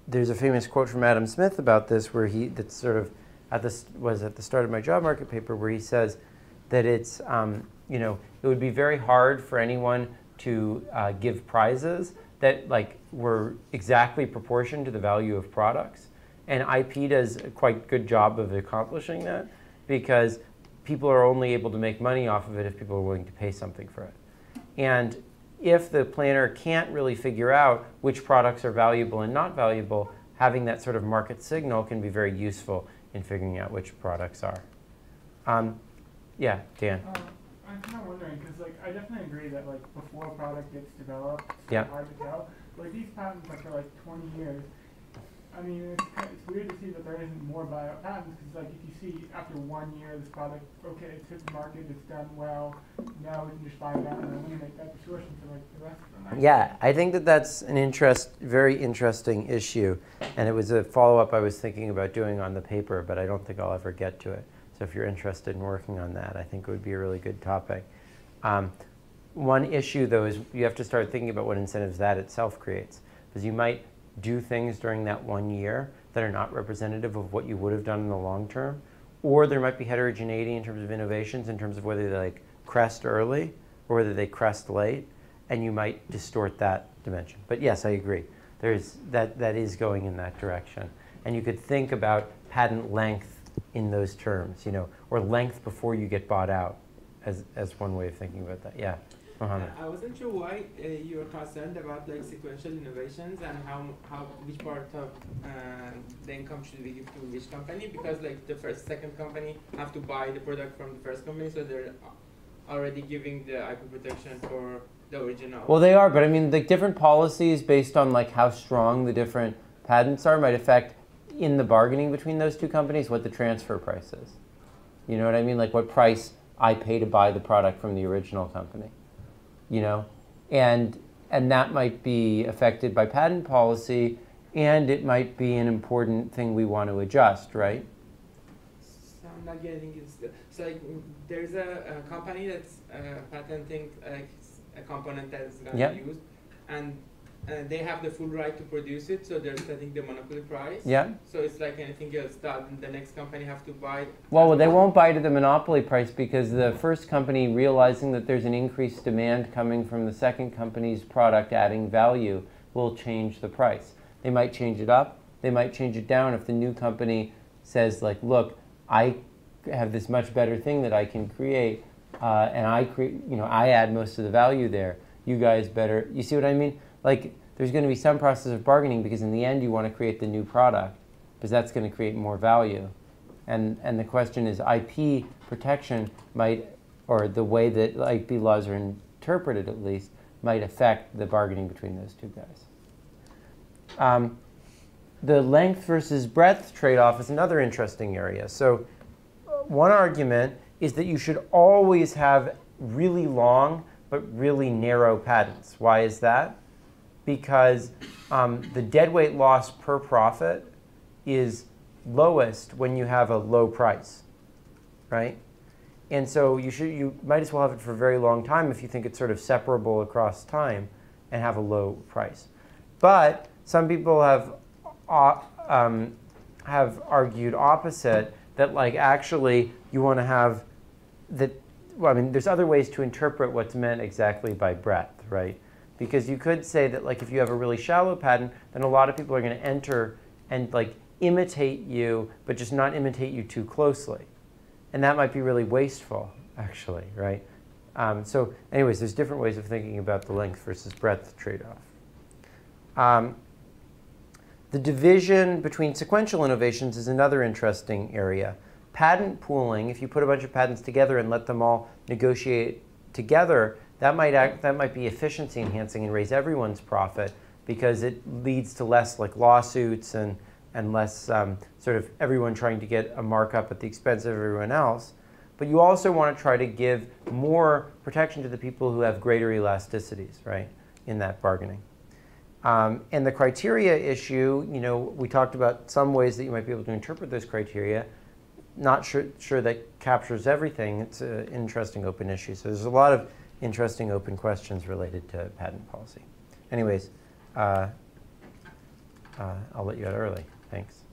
There's a famous quote from Adam Smith about this, where that's sort of was at the start of my job market paper, where he says that it's it would be very hard for anyone to give prizes that were exactly proportioned to the value of products, and IP does a quite good job of accomplishing that, because people are only able to make money off of it if people are willing to pay something for it. And if the planner can't really figure out which products are valuable and not valuable, having that sort of market signal can be very useful in figuring out which products are. Yeah, Dan. I'm kind of wondering, because I definitely agree that before a product gets developed, it's Yeah. hard to tell. These patents for 20 years. I mean, it's weird to see that there isn't more bio patents, because if you see after 1 year this product, okay, it's hit the market, it's done well, now we can just buy that and eliminate that distortion for the rest of them. Yeah, I think that that's an very interesting issue, and it was a follow-up I was thinking about doing on the paper, but I don't think I'll ever get to it. So if you're interested in working on that, I think it would be a really good topic. One issue, though, is you have to start thinking about what incentives that itself creates, because you might do things during that 1 year that are not representative of what you would have done in the long term, or there might be heterogeneity in terms of innovations, in terms of whether they crest early or whether they crest late, and you might distort that dimension. But yes, I agree. That is going in that direction. And you could think about patent length in those terms, or length before you get bought out as one way of thinking about that. Yeah. I wasn't sure why you were concerned about sequential innovations and which part of the income should be given to which company, because the second company have to buy the product from the first company, so they're already giving the IP protection for the original. Well, they are, but I mean, different policies based on how strong the different patents are might affect in the bargaining between those two companies what the transfer price is. You know what I mean? What price I pay to buy the product from the original company. And that might be affected by patent policy, and it might be an important thing we want to adjust, right? So I'm not getting it. So there's a company that's patenting a component that's going to be used, and they have the full right to produce it, so they're setting the monopoly price. Yeah. So it's like anything else that the next company have to buy. Well, they won't buy to the monopoly price, because the first company, realizing that there's an increased demand coming from the second company's product adding value, will change the price. They might change it up. They might change it down if the new company says, look, I have this much better thing that I can create, and I add most of the value there. You guys better. You see what I mean? There's going to be some process of bargaining, because in the end you want to create the new product, because that's going to create more value. And the question is, IP protection might, or the way that IP laws are interpreted at least, might affect the bargaining between those two guys. The length versus breadth trade-off is another interesting area. So one argument is that you should always have really long but really narrow patents. Why is that? Because the deadweight loss per profit is lowest when you have a low price, right? And so you might as well have it for a very long time if you think it's sort of separable across time and have a low price. But some people have argued opposite, that actually you want to have that. Well, I mean, there's other ways to interpret what's meant exactly by breadth, right? Because you could say that if you have a really shallow patent, then a lot of people are going to enter and imitate you, but just not imitate you too closely. And that might be really wasteful, actually, right? So anyways, there's different ways of thinking about the length versus breadth trade-off. The division between sequential innovations is another interesting area. Patent pooling, if you put a bunch of patents together and let them all negotiate together, that might be efficiency enhancing and raise everyone's profit, because it leads to less lawsuits and less sort of everyone trying to get a markup at the expense of everyone else. But you also want to try to give more protection to the people who have greater elasticities, right, in that bargaining. And the criteria issue, we talked about some ways that you might be able to interpret those criteria. Not sure that captures everything. It's an interesting open issue. So there's a lot of interesting open questions related to patent policy. Anyways, I'll let you out early. Thanks.